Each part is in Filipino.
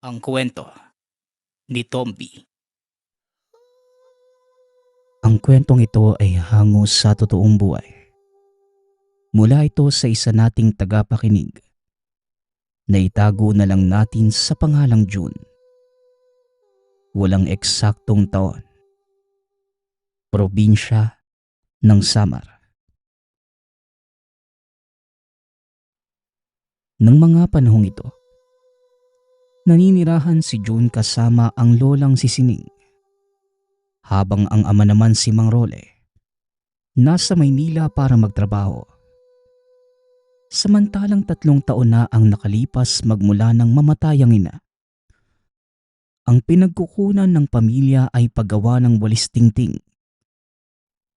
Ang kwento ni Tomby. Ang kwentong ito ay hango sa totoong buhay. Mula ito sa isa nating tagapakinig na itago na lang natin sa pangalang June. Walang eksaktong taon. Probinsya ng Samar. Nang mga panahong ito, naninirahan si June kasama ang lolang si Sining, habang ang ama naman si Mang Role nasa Maynila para magtrabaho. Samantalang 3 taon na ang nakalipas magmula nang mamatay ang ina. Ang pinagkukunan ng pamilya ay paggawa ng walis tingting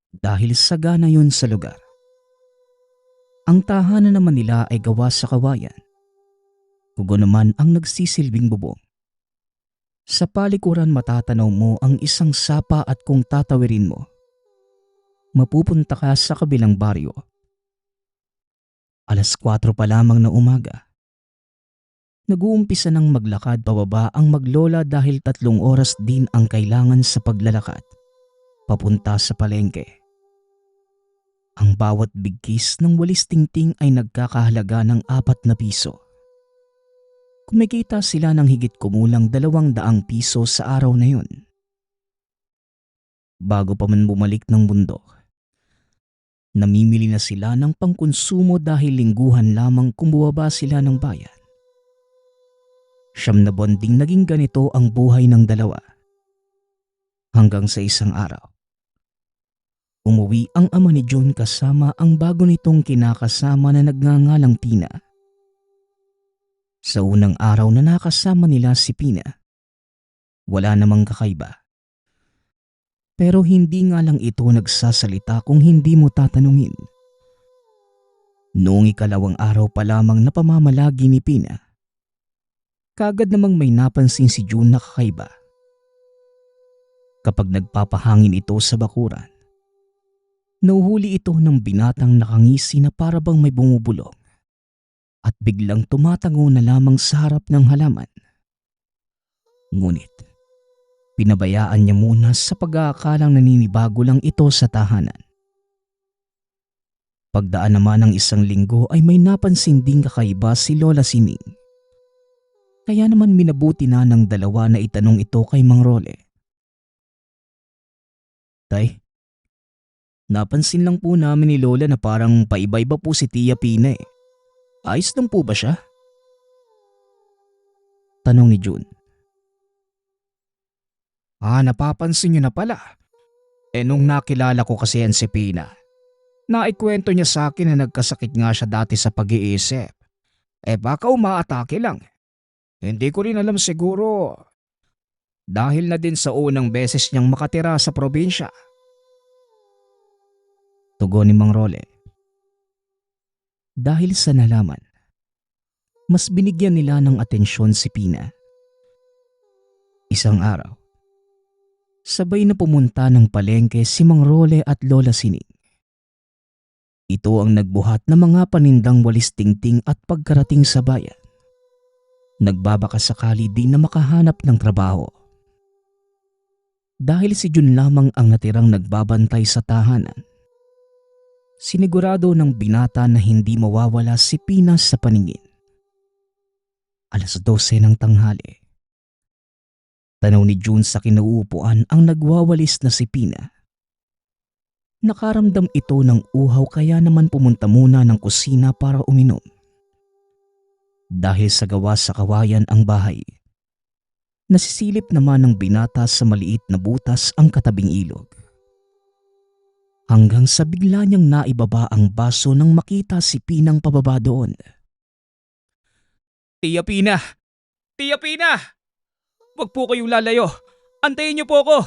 dahil sagana yun sa lugar. Ang tahanan naman nila ay gawa sa kawayan. Kugo naman ang nagsisilbing bubong. Sa palikuran matatanaw mo ang isang sapa at kung tatawirin mo, mapupunta ka sa kabilang baryo. 4:00 pa lamang na umaga. Nag-uumpisa ng maglakad pababa ang maglola dahil 3 oras din ang kailangan sa paglalakad papunta sa palengke. Ang bawat bigkis ng walis tingting ay nagkakahalaga ng 4 na piso. Kumikita sila ng higit kumulang 200 piso sa araw na yun. Bago pa man bumalik ng bundok, namimili na sila ng pangkonsumo dahil lingguhan lamang kung bumaba sila ng bayan. 9 na buwan ding naging ganito ang buhay ng dalawa. Hanggang sa isang araw, umuwi ang ama ni John kasama ang bago nitong kinakasama na nagngangalang Pina. Sa unang araw na nakasama nila si Pina, wala namang kakaiba. Pero hindi nga lang ito nagsasalita kung hindi mo tatanungin. Noong 2 araw pa lamang na pamamalagi ni Pina, kaagad namang may napansin si June na kakaiba. Kapag nagpapahangin ito sa bakuran, nauhuli ito ng binatang nakangisi na para bang may bumubulong at biglang tumatango na lamang sa harap ng halaman. Ngunit pinabayaan niya muna sa pag-aakalang naninibago lang ito sa tahanan. Pagdaan naman ng 1 linggo ay may napansin ding kakaiba si Lola Sining. Kaya naman minabuti na ng dalawa na itanong ito kay Mang Role. Tay, napansin lang po namin ni Lola na parang paiba-iba po si Tia Pina eh. Ayos lang po ba siya? Tanong ni June. Napapansin niyo na pala. Nung nakilala ko kasi yan si Pina, naikwento niya sa akin na nagkasakit nga siya dati sa pag-iisip. Baka umaatake lang. Hindi ko rin alam siguro dahil na din sa unang beses niyang makatira sa probinsya. Tugon ni Mang Role. Dahil sa nalaman, mas binigyan nila ng atensyon si Pina. Isang araw, sabay na pumunta ng palengke si Mang Role at Lola Sining. Ito ang nagbuhat ng mga panindang walis tingting at pagkarating sa bayan, nagbabaka sakali din na makahanap ng trabaho. Dahil si June lamang ang natirang nagbabantay sa tahanan, sinigurado ng binata na hindi mawawala si Pina sa paningin. 12:00 ng tanghali. Tanaw ni June sa kinauupuan ang nagwawalis na si Pina. Nakaramdam ito ng uhaw kaya naman pumunta muna ng kusina para uminom. Dahil sa gawa sa kawayan ang bahay, nasisilip naman ng binata sa maliit na butas ang katabing ilog. Hanggang sa bigla niyang naibaba ang baso nang makita si Pinang pababa doon. Tia Pina! Tia Pina! Huwag po kayong lalayo! Antayin niyo po ako!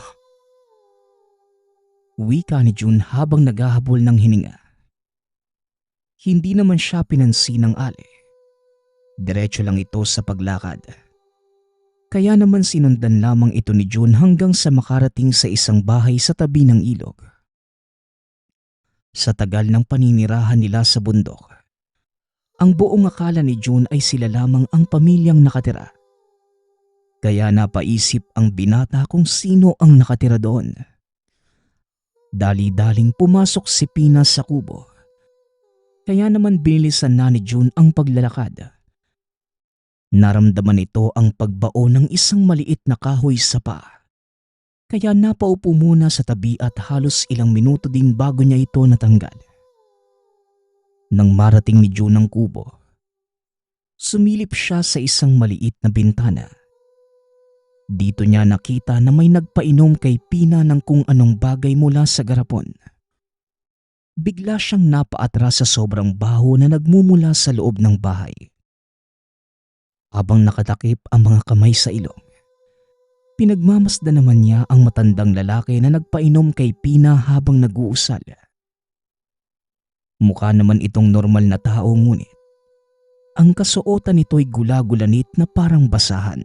Wika ni June habang naghahabol ng hininga. Hindi naman siya pinansin ng Ali. Diretso lang ito sa paglakad. Kaya naman sinundan lamang ito ni June hanggang sa makarating sa isang bahay sa tabi ng ilog. Sa tagal ng paninirahan nila sa bundok, ang buong akala ni June ay sila lamang ang pamilyang nakatira. Kaya napaisip ang binata kung sino ang nakatira doon. Dali-daling pumasok si Pina sa kubo. Kaya naman binilisan na ni June ang paglalakad. Naramdaman ito ang pagbao ng isang maliit na kahoy sa paa. Kaya napaupo muna sa tabi at halos ilang minuto din bago niya ito natanggal. Nang marating ni June ang kubo, sumilip siya sa isang maliit na bintana. Dito niya nakita na may nagpainom kay Pina ng kung anong bagay mula sa garapon. Bigla siyang napaatras sa sobrang baho na nagmumula sa loob ng bahay. Habang nakatakip ang mga kamay sa ilong, pinagmamasdan naman niya ang matandang lalaki na nagpainom kay Pina habang nag-uusal. Mukha naman itong normal na tao ngunit ang kasuotan nito'y gula-gulanit na parang basahan.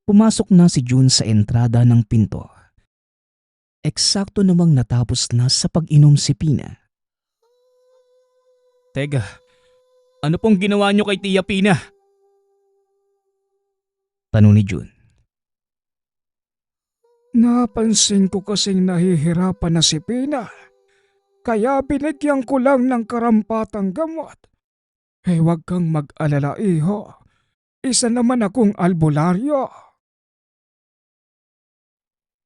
Pumasok na si June sa entrada ng pinto. Eksakto namang natapos na sa pag-inom si Pina. Teka, ano pong ginawa niyo kay Tia Pina? Tanong ni June. Napansin ko kasing nahihirapan na si Pina. Kaya binigyan ko lang ng karampatang gamot. Huwag kang mag-alala, iho. Isa naman akong albularyo.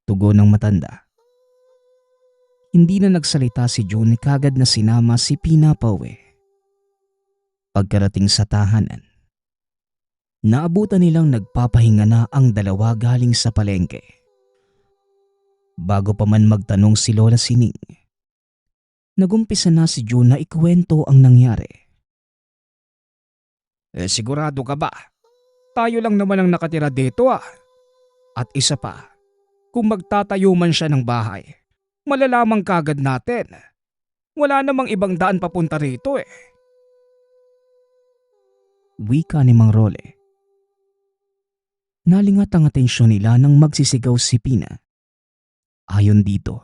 Tugon ng matanda. Hindi na nagsalita si June, kagad na sinama si Pina pauwi. Pagkarating sa tahanan, naabutan nilang nagpapahinga na ang dalawa galing sa palengke. Bago pa man magtanong si Lola Sining, nagumpisa na si June na ikwento ang nangyari. Sigurado ka ba? Tayo lang naman ang nakatira dito ah. At isa pa, kung magtatayo man siya ng bahay, malalaman kagad natin. Wala namang ibang daan papunta rito eh. Wika ni Mang Role. Nalingat ang atensyon nila nang magsisigaw si Pina. Ayon dito,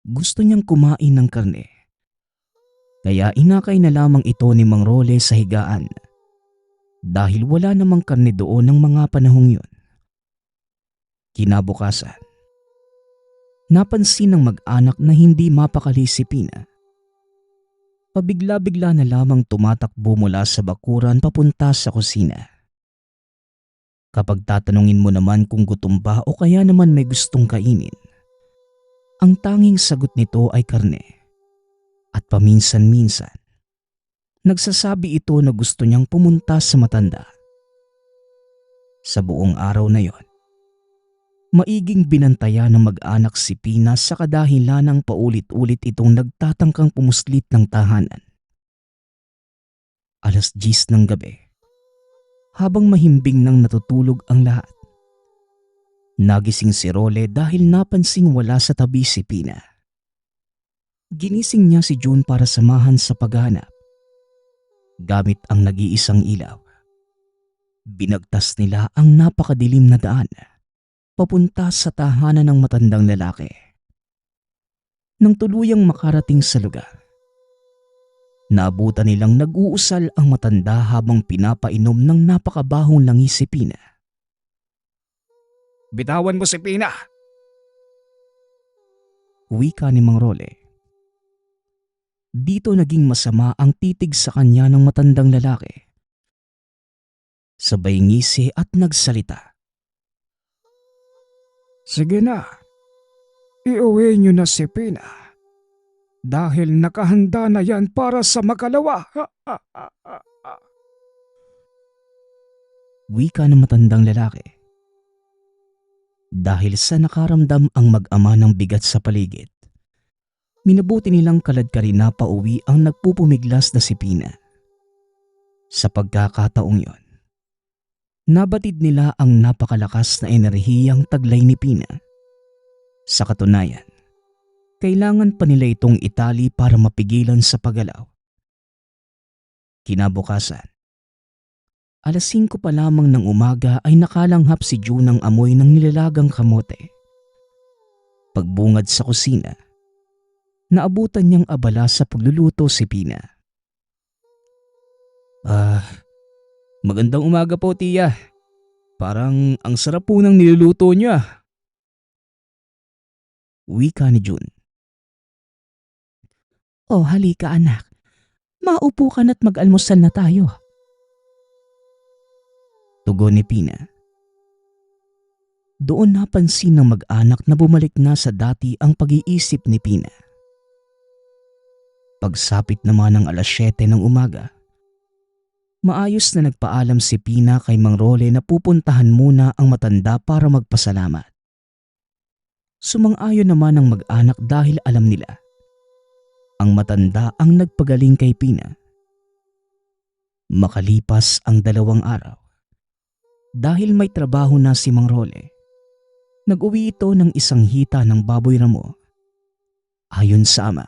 gusto niyang kumain ng karne. Kaya inakay na lamang ito ni Mang Role sa higaan. Dahil wala namang karne doon ng mga panahong yun. Kinabukasan, napansin ng mag-anak na hindi mapakali si Pina. Pabigla-bigla na lamang tumatakbo mula sa bakuran papunta sa kusina. Kapag tatanungin mo naman kung gutom ba o kaya naman may gustong kainin, ang tanging sagot nito ay karne. At paminsan-minsan, nagsasabi ito na gusto niyang pumunta sa matanda. Sa buong araw na yon, maiging binantaya ng mag-anak si Pina sa kadahilan ng paulit-ulit itong nagtatangkang pumuslit ng tahanan. 10:00 ng gabi, habang mahimbing nang natutulog ang lahat, nagising si Role dahil napansing wala sa tabi si Pina. Ginising niya si June para samahan sa paghahanap. Gamit ang nag-iisang ilaw, binagtas nila ang napakadilim na daan papunta sa tahanan ng matandang lalaki. Nang tuluyang makarating sa lugar, naabutan nilang nag-uusal ang matanda habang pinapainom ng napakabahong langis si Pina. Bitawan mo si Pina. Wika ni Mang Role. Dito naging masama ang titig sa kanya ng matandang lalaki. Sabay ngisi at nagsalita. Sige na. Iuwi niyo na si Pina. Dahil nakahanda na yan para sa makalawa. Wika ng matandang lalaki. Dahil sa nakaramdam ang mag-ama ng bigat sa paligid, minabuti nilang kaladkarina pauwi ang nagpupumiglas na si Pina. Sa pagkakataong yon, nabatid nila ang napakalakas na enerhiyang taglay ni Pina. Sa katunayan, kailangan pa nila itong itali para mapigilan sa paggalaw. Kinabukasan, 5:00 pa lamang ng umaga ay nakalanghap si June ng amoy ng nilalagang kamote. Pagbungad sa kusina, naabutan niyang abala sa pagluluto si Pina. Magandang umaga po, Tia. Parang ang sarap po ng niluluto niyo ah. Wika ni June. Oh, halika anak. Maupo ka na't mag-almusal na tayo. Tugon ni Pina. Doon napansin ng mag-anak na bumalik na sa dati ang pag-iisip ni Pina. Pagsapit naman ng 7:00 ng umaga, maayos na nagpaalam si Pina kay Mang Role na pupuntahan muna ang matanda para magpasalamat. Sumang-ayon naman ang mag-anak dahil alam nila ang matanda ang nagpagaling kay Pina. Makalipas ang 2 araw, dahil may trabaho na si Mang Role, nag-uwi ito ng isang hita ng baboy ramo. Ayon sa ama,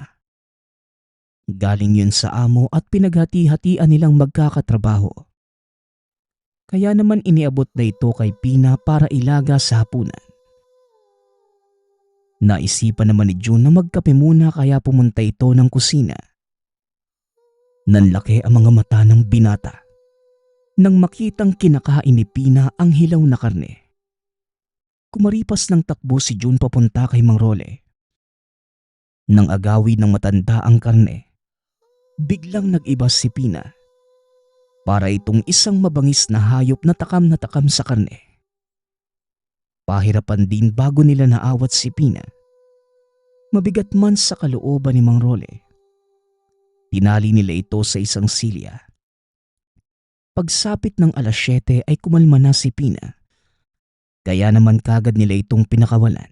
galing yun sa amo at pinaghati-hatian nilang magkakatrabaho. Kaya naman iniabot na ito kay Pina para ilaga sa hapunan. Naisipan naman ni June na magkape muna kaya pumunta ito ng kusina. Nanlaki ang mga mata ng binata nang makitang kinakain ni Pina ang hilaw na karne. Kumaripas ng takbo si June papunta kay Mang Role. Nang agawin ng matanda ang karne, biglang nag-iba si Pina. Para itong isang mabangis na hayop na takam sa karne. Pahirapan din bago nila naawat si Pina. Mabigat man sa kalooban ni Mang Role, tinali nila ito sa isang silya. Pagsapit ng 7:00 ay kumalma na si Pina. Kaya naman kagad nila itong pinakawalan.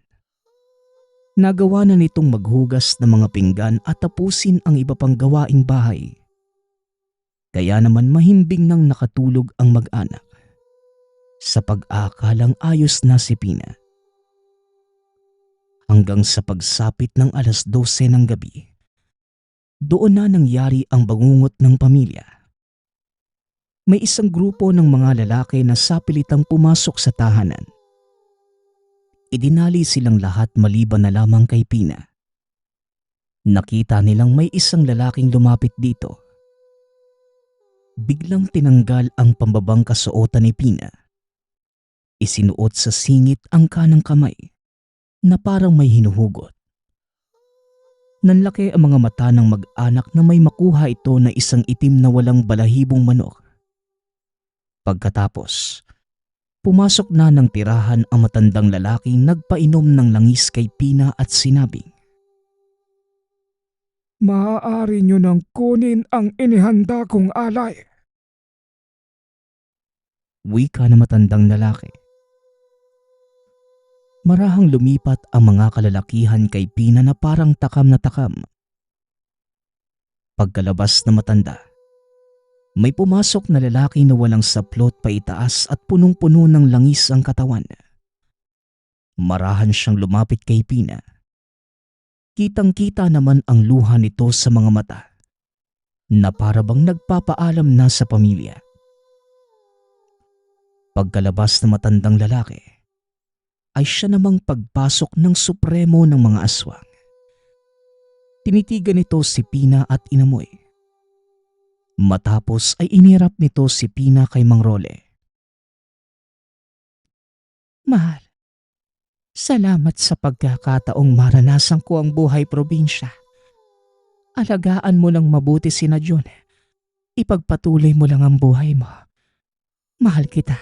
Nagawa na nitong maghugas ng mga pinggan at tapusin ang iba pang gawaing bahay. Kaya naman mahimbing nang nakatulog ang mag-anak sa pag-aakalang ayos na si Pina. Hanggang sa pagsapit ng 12:00 ng gabi, doon na nangyari ang bangungot ng pamilya. May isang grupo ng mga lalaki na sapilitang pumasok sa tahanan. Idinali silang lahat maliban na lamang kay Pina. Nakita nilang may isang lalaking lumapit dito. Biglang tinanggal ang pambabang kasuotan ni Pina. Isinuot sa singit ang kanang kamay na parang may hinuhugot. Nanlaki ang mga mata ng mag-anak na may makuha ito na isang itim na walang balahibong manok. Pagkatapos, pumasok na ng tirahan ang matandang lalaking nagpainom ng langis kay Pina at sinabing, Maaari nyo nang kunin ang inihanda kong alay. wika na matandang lalaki. Marahang lumipat ang mga kalalakihan kay Pina na parang takam na takam. Pagkalabas na matanda, may pumasok na lalaki na walang saplot pa itaas at punong-puno ng langis ang katawan. Marahan siyang lumapit kay Pina. Kitang-kita naman ang luha nito sa mga mata na parabang nagpapaalam na sa pamilya. Pagkalabas na matandang lalaki, ay siya namang pagpasok ng supremo ng mga aswang. Tinitigan nito si Pina at inamoy. Matapos ay inirap nito si Pina kay Mang Role. Mahal, salamat sa pagkakataong maranasan ko ang buhay probinsya. Alagaan mo lang mabuti sina John. Ipagpatuloy mo lang ang buhay mo. Mahal kita.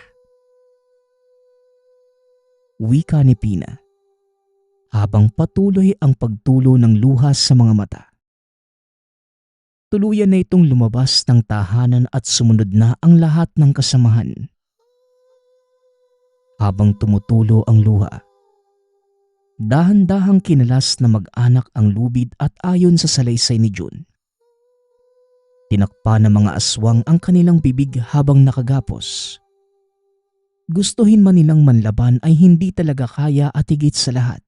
Wika ni Pina habang patuloy ang pagtulo ng luha sa mga mata. Tuluyan na itong lumabas ng tahanan at sumunod na ang lahat ng kasamahan. Habang tumutulo ang luha, dahan-dahang kinalas na mag-anak ang lubid at ayon sa salaysay ni June. Tinakpa ng mga aswang ang kanilang bibig habang nakagapos. Gustuhin man nilang manlaban ay hindi talaga kaya at higit sa lahat.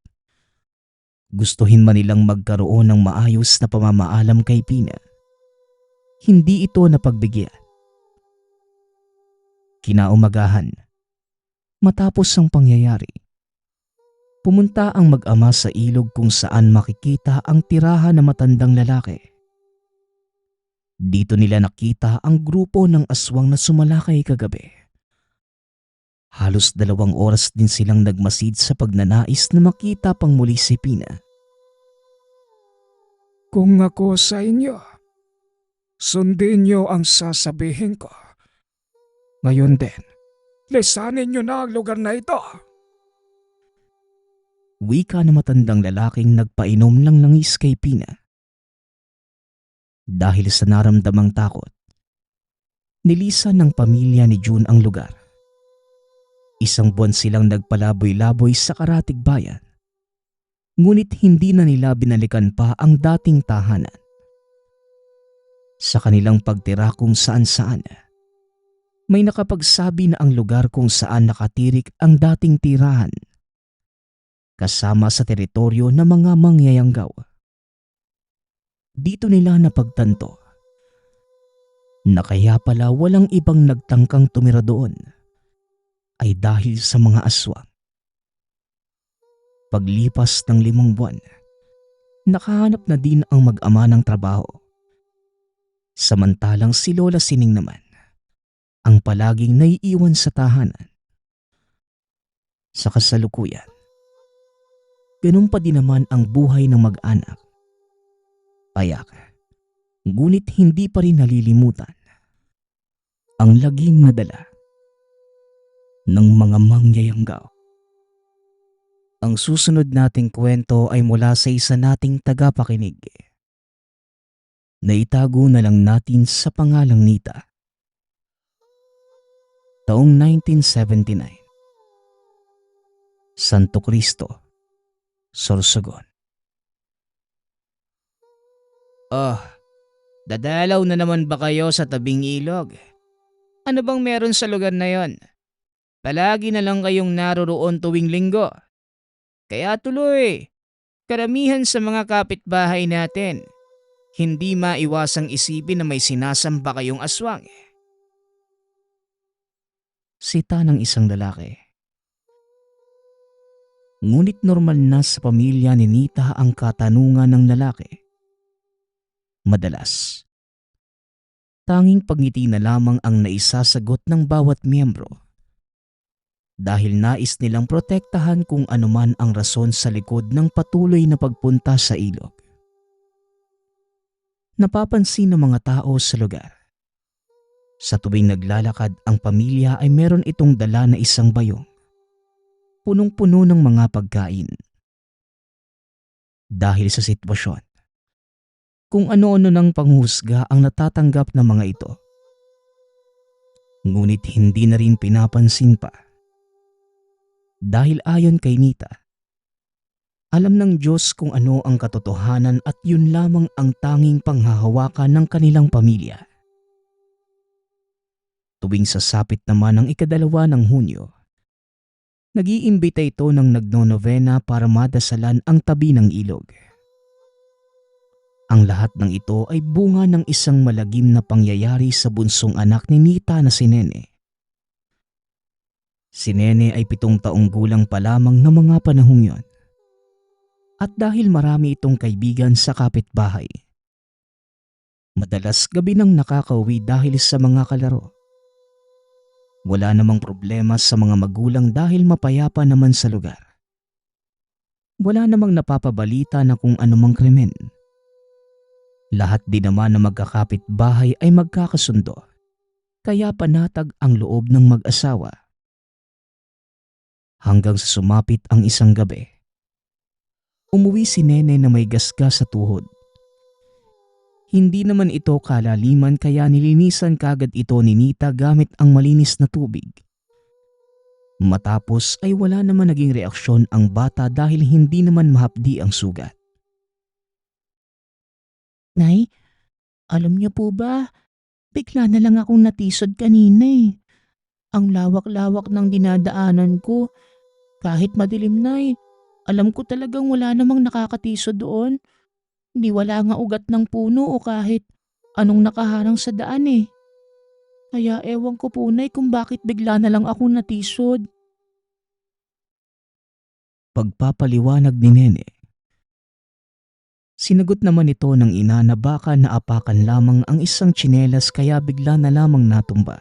Gustuhin man nilang magkaroon ng maayos na pamamaalam kay Pina. Hindi ito napagbigyan. Kinaumagahan, matapos ang pangyayari, pumunta ang mag-ama sa ilog kung saan makikita ang tirahan ng matandang lalaki. Dito nila nakita ang grupo ng aswang na sumalakay kagabi. Halos 2 oras din silang nagmasid sa pagnanais na makita pang muli si Pina. Kung ako sa inyo, sundin niyo ang sasabihin ko. Ngayon din, lisanin niyo na ang lugar na ito. Wika na matandang lalaking nagpainom ng langis kay Pina. Dahil sa naramdamang takot, nilisan ng pamilya ni June ang lugar. 1 buwan silang nagpalaboy-laboy sa Karatig Bayan. Ngunit hindi na nila binalikan pa ang dating tahanan. Sa kanilang pagtira kung saan-saan, may nakapagsabi na ang lugar kung saan nakatirik ang dating tirahan, kasama sa teritoryo ng mga mangyayanggaw. Dito nila napagtanto na kaya pala walang ibang nagtangkang tumira doon ay dahil sa mga aswang. Paglipas ng 5 buwan, nakahanap na din ang mag-ama ng trabaho. Samantalang si Lola Sining naman ang palaging naiiwan sa tahanan. Sa kasalukuyan, ganun pa din naman ang buhay ng mag-anak. Payak, ngunit hindi pa rin nalilimutan ang laging nadala ng mga mangyayanggaw. Ang susunod nating kwento ay mula sa isa nating tagapakinig. Naitago na lang natin sa pangalang Nita. Taong 1979. Santo Cristo, Sorsogon. Dadalaw na naman ba kayo sa tabing ilog? Ano bang meron sa lugar na yon? Palagi na lang kayong naroroon tuwing linggo. Kaya tuloy, karamihan sa mga kapitbahay natin, hindi maiwasang isipin na may sinasamba kayong aswang. Sita ng isang lalaki. Ngunit normal na sa pamilya ni Nita ang katanungan ng lalaki. Madalas, tanging pagngiti na lamang ang naisasagot ng bawat miyembro. Dahil nais nilang protektahan kung anuman ang rason sa likod ng patuloy na pagpunta sa ilog. Napapansin ng mga tao sa lugar. Sa tuwing naglalakad ang pamilya ay meron itong dala na isang bayong. Punong-puno ng mga pagkain. Dahil sa sitwasyon, kung ano-ano ng panghusga ang natatanggap ng mga ito. Ngunit hindi na rin pinapansin pa. Dahil ayon kay Nita, alam ng Diyos kung ano ang katotohanan at yun lamang ang tanging panghahawakan ng kanilang pamilya. Tuwing sasapit naman ang 2 ng Hunyo, nag-iimbita ito ng nagnonovena para madasalan ang tabi ng ilog. Ang lahat ng ito ay bunga ng isang malagim na pangyayari sa bunsong anak ni Nita na si Nene. Si Nene ay 7 taong gulang pa lamang ng mga panahong yon. At dahil marami itong kaibigan sa kapitbahay, madalas gabi nang nakakauwi dahil sa mga kalaro. Wala namang problema sa mga magulang dahil mapayapa naman sa lugar. Wala namang napapabalita na kung anumang krimen. Lahat din naman na magkakapitbahay ay magkakasundo, kaya panatag ang loob ng mag-asawa. Hanggang sa sumapit ang isang gabi. Umuwi si Nene na may gasgas sa tuhod. Hindi naman ito kalaliman kaya nilinisan kagad ito ni Nita gamit ang malinis na tubig. Matapos ay wala naman naging reaksyon ang bata dahil hindi naman mahapdi ang sugat. Nay, alam niyo po ba, bigla na lang akong natisod kanina eh. Ang lawak-lawak ng dinadaanan ko. Kahit madilim na alam ko talagang wala namang nakakatisod doon. Di wala nga ugat ng puno o kahit anong nakaharang sa daan eh. Kaya ewan ko po nay kung bakit bigla na lang ako natisod. Pagpapaliwanag ni Nene. Sinagot naman ito ng ina na baka naapakan lamang ang isang tsinelas kaya bigla na lamang natumba.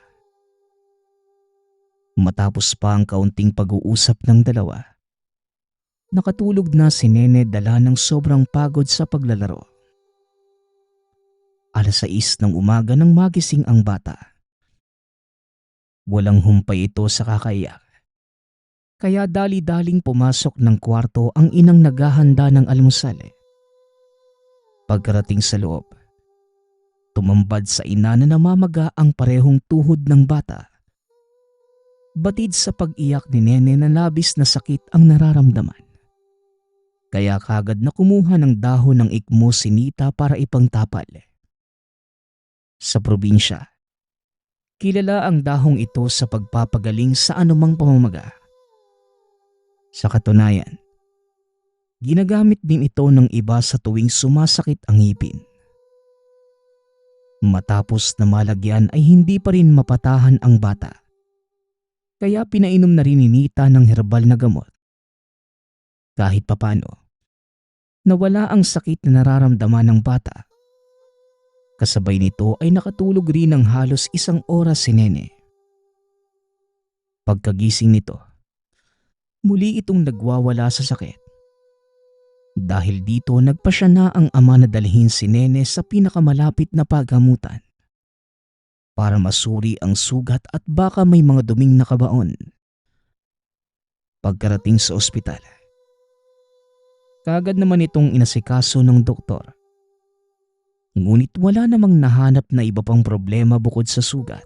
Matapos pa ang kaunting pag-uusap ng dalawa, nakatulog na si Nene dala ng sobrang pagod sa paglalaro. 6:00 ng umaga nang magising ang bata. Walang humpay ito sa kakaiyak. Kaya dali-daling pumasok ng kwarto ang inang naghahanda ng almusal. Pagkarating sa loob, tumambad sa ina na namamaga ang parehong tuhod ng bata. Batid sa pag-iyak ni Nene na labis na sakit ang nararamdaman. Kaya kagad na kumuha ng dahon ng ikmo si Nita para ipangtapal. Sa probinsya, kilala ang dahong ito sa pagpapagaling sa anumang pamamaga. Sa katunayan, ginagamit din ito ng iba sa tuwing sumasakit ang ngipin. Matapos na malagyan ay hindi pa rin mapatahan ang bata. Kaya pinainom na rin ni Nita ng herbal na gamot. Kahit papano, nawala ang sakit na nararamdaman ng bata. Kasabay nito ay nakatulog rin ng halos 1 oras si Nene. Pagkagising nito, muli itong nagwawala sa sakit. Dahil dito nagpasya na ang ama na dalhin si Nene sa pinakamalapit na paggamutan para masuri ang sugat at baka may mga duming nakabaon. Pagkarating sa ospital, kagad naman itong inasikaso ng doktor. Ngunit wala namang nahanap na iba pang problema bukod sa sugat.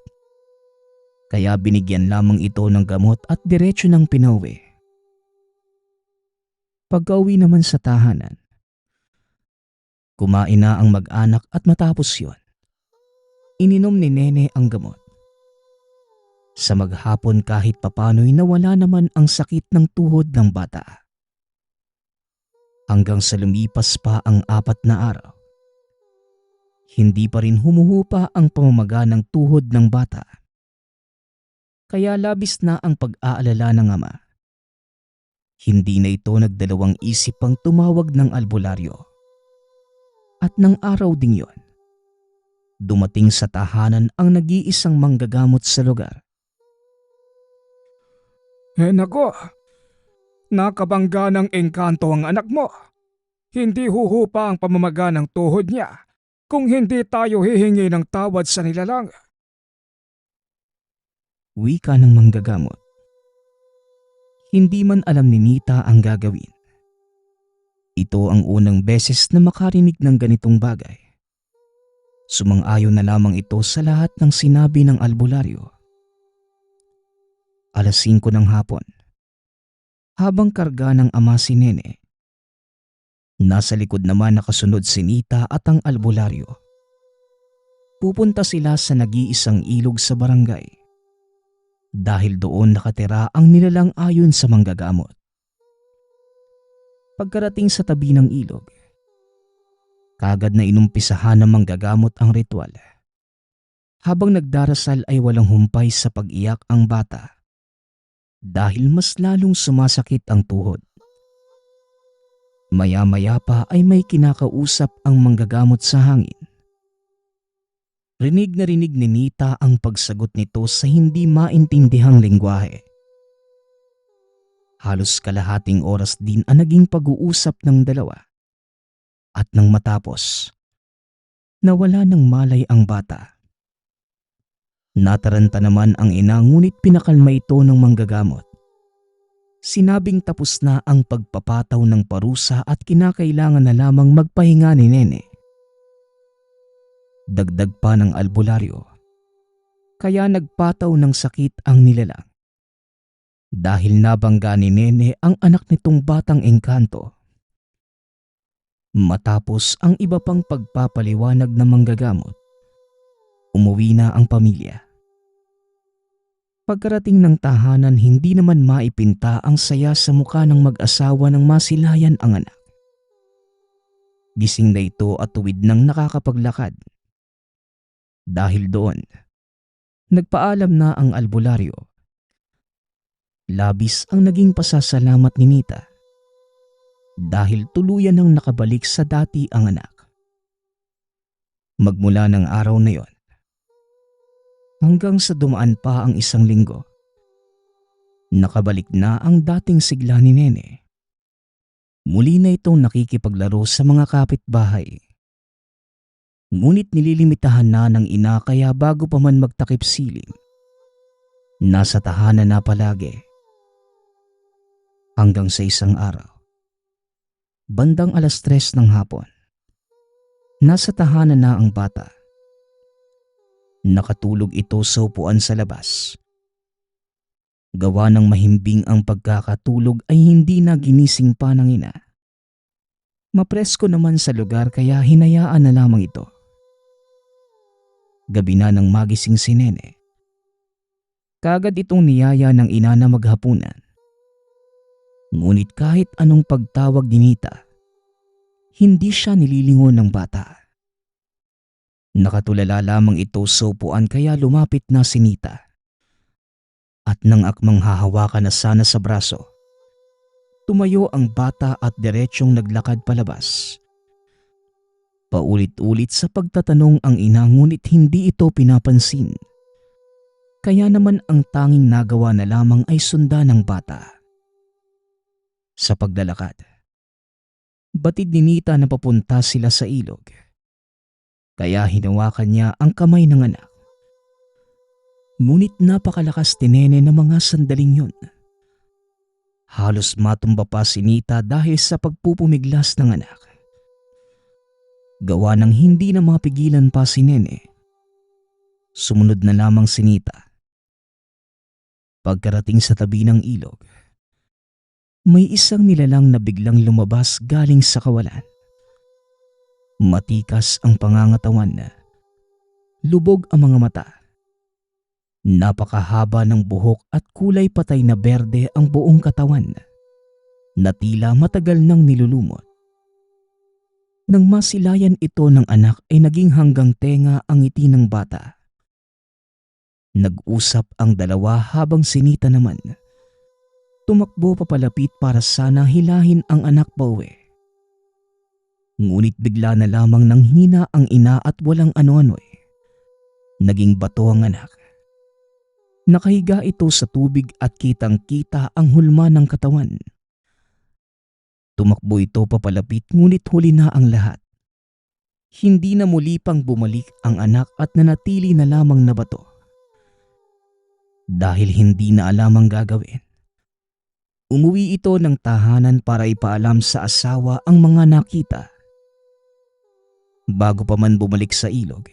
Kaya binigyan lamang ito ng gamot at diretso ng pinauwi. Pagka-uwi naman sa tahanan, kumain na ang mag-anak at matapos yon, ininom ni Nene ang gamot. Sa maghapon kahit papano'y nawala naman ang sakit ng tuhod ng bata. Hanggang sa lumipas pa ang 4 na araw, hindi pa rin humuhupa ang pamamaga ng tuhod ng bata. Kaya labis na ang pag-aalala ng ama. Hindi na ito nagdalawang isip pang tumawag ng albularyo. At ng araw ding yon, dumating sa tahanan ang nag-iisang manggagamot sa lugar. Nako, nakabangga ng engkanto ang anak mo. Hindi huhupa ang pamamaga ng tuhod niya kung hindi tayo hihingi ng tawad sa nilalang. Wika ng manggagamot. Hindi man alam ni Nita ang gagawin. Ito ang unang beses na makarinig ng ganitong bagay. Sumang-ayon na lamang ito sa lahat ng sinabi ng albularyo. 5:00 ng hapon, habang karga ng ama si Nene, nasa likod naman nakasunod si Nita at ang albularyo. Pupunta sila sa nag-iisang ilog sa barangay. Dahil doon nakatira ang nilalang ayon sa manggagamot. Pagkarating sa tabi ng ilog, kagad na inumpisahan ng manggagamot ang ritual. Habang nagdarasal ay walang humpay sa pag-iyak ang bata dahil mas lalong sumasakit ang tuhod. Maya-maya pa ay may kinakausap ang manggagamot sa hangin. Rinig na rinig ni Nita ang pagsagot nito sa hindi maintindihang lengguwahe. Halos kalahating oras din ang naging pag-uusap ng dalawa. At nang matapos, nawala ng malay ang bata. Nataranta naman ang ina ngunit pinakalma ito ng manggagamot. Sinabing tapos na ang pagpapataw ng parusa at kinakailangan na lamang magpahinga ni Nene. Dagdag pa ng albularyo, kaya nagpataw ng sakit ang nilalang. Dahil nabangga ni Nene ang anak nitong batang engkanto. Matapos ang iba pang pagpapaliwanag ng manggagamot, umuwi na ang pamilya. Pagkarating ng tahanan, hindi naman maipinta ang saya sa mukha ng mag-asawa nang masilayan ang anak. Gising na ito at tuwid nang nakakapaglakad. Dahil doon, nagpaalam na ang albularyo. Labis ang naging pasasalamat ni Nita dahil tuluyan nang nakabalik sa dati ang anak. Magmula ng araw na yon, hanggang sa dumaan pa ang 1 linggo, Nakabalik na ang dating sigla ni Nene. Muli na itong nakikipaglaro sa mga kapitbahay. Ngunit nililimitahan na ng ina kaya bago pa man magtakip silim, nasa tahanan na palagi. Hanggang sa isang araw, bandang 3:00 ng hapon, nasa tahanan na ang bata. Nakatulog ito sa upuan sa labas. Gawa ng mahimbing ang pagkakatulog ay hindi na ginising pa ng ina. Mapresko naman sa lugar kaya hinayaan na lamang ito. Gabi na nang magising si Nene. Kagad itong niyaya ng ina na maghapunan. Ngunit kahit anong pagtawag ni Nita, hindi siya nililingon ng bata. Nakatulala lamang ito sa upuan kaya lumapit na si Nita. At nang akmang hahawakan na sana sa braso, tumayo ang bata at diretsyong naglakad palabas. Paulit-ulit sa pagtatanong ang ina ngunit hindi ito pinapansin. Kaya naman ang tanging nagawa na lamang ay sundan ng bata. Sa paglalakad, batid ni Nita na papunta sila sa ilog. Kaya hinawakan niya ang kamay ng anak. Ngunit napakalakas ni Nene ng mga sandaling yun. Halos matumba pa si Nita dahil sa pagpupumiglas ng anak. Gawa ng hindi na mapigilan pa si Nene. Sumunod na lamang si Nita. Pagkarating sa tabi ng ilog, may isang nilalang na biglang lumabas galing sa kawalan. Matikas ang pangangatawan na. Lubog ang mga mata. Napakahaba ng buhok at kulay patay na berde ang buong katawan na tila matagal nang nilulumot. Nang masilayan ito ng anak ay naging hanggang tenga ang ngiti ng bata. Nag-usap ang dalawa habang si Nita naman tumakbo papalapit para sana hilahin ang anak pauwi. Ngunit bigla na lamang nang hina ang ina at walang ano-ano'y naging bato ang anak. Nakahiga ito sa tubig at kitang-kita ang hulma ng katawan. Tumakbo ito papalapit ngunit huli na ang lahat. Hindi na muli pang bumalik ang anak at nanatili na lamang na bato. Dahil hindi na alam ang gagawin, umuwi ito ng tahanan para ipaalam sa asawa ang mga nakita. Bago pa man bumalik sa ilog,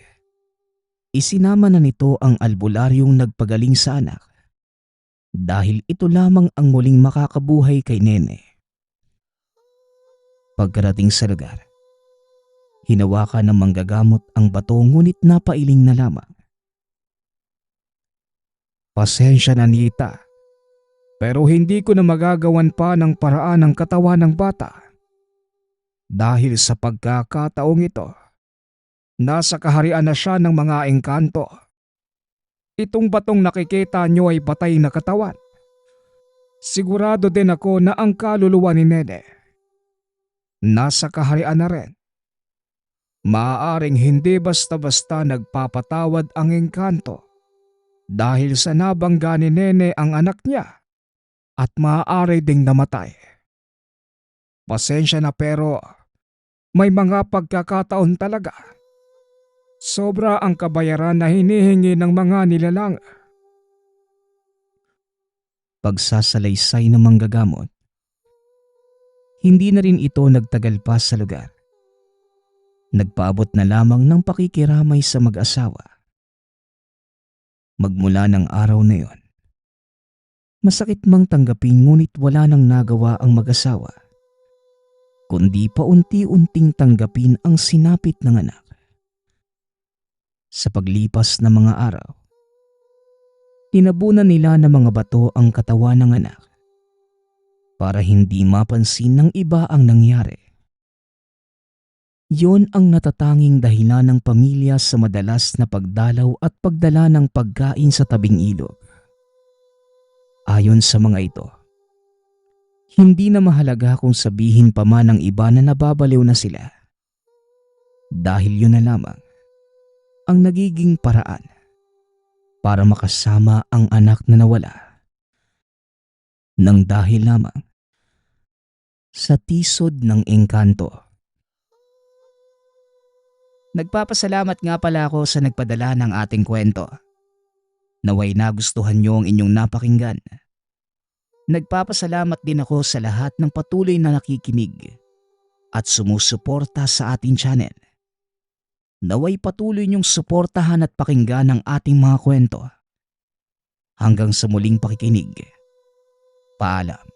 isinama na nito ang albularyong nagpagaling sa anak dahil ito lamang ang muling makakabuhay kay Nene. Pagkarating sa lugar, hinawakan ng manggagamot ang bato ngunit napailing na lamang. Pasensya na Nita, pero hindi ko na magagawan pa ng paraan ang katawan ng bata. Dahil sa pagkakataong ito, nasa kaharian na siya ng mga engkanto. Itong batong nakikita nyo ay patay na katawan. Sigurado din ako na ang kaluluwa ni Nene nasa kaharian na rin. Maaaring hindi basta-basta nagpapatawad ang engkanto dahil sa nabangga ni Nene ang anak niya at maaari ding namatay. Pasensya na pero may mga pagkakataon talaga. Sobra ang kabayaran na hinihingi ng mga nilalang. Pagsasalaysay ng manggagamot, hindi na rin ito nagtagal pa sa lugar. Nagpaabot na lamang ng pakikiramay sa mag-asawa. Magmula ng araw na yon, masakit mang tanggapin ngunit wala nang nagawa ang mag-asawa, kundi paunti-unting tanggapin ang sinapit ng anak. Sa paglipas ng mga araw, tinabunan nila ng mga bato ang katawan ng anak para hindi mapansin ng iba ang nangyari. Yon ang natatanging dahilan ng pamilya sa madalas na pagdalaw at pagdala ng pagkain sa tabing ilog. Ayon sa mga ito, hindi na mahalaga kung sabihin pa man ng iba na nababaliw na sila. Dahil yun na lamang ang nagiging paraan para makasama ang anak na nawala ng dahil lamang sa tisod ng engkanto. Nagpapasalamat nga pala ako sa nagpadala ng ating kwento. Naway nagustuhan niyo ang inyong napakinggan. Nagpapasalamat din ako sa lahat ng patuloy na nakikinig at sumusuporta sa ating channel. Naway patuloy niyong suportahan at pakinggan ang ating mga kwento. Hanggang sa muling pakikinig. Paalam.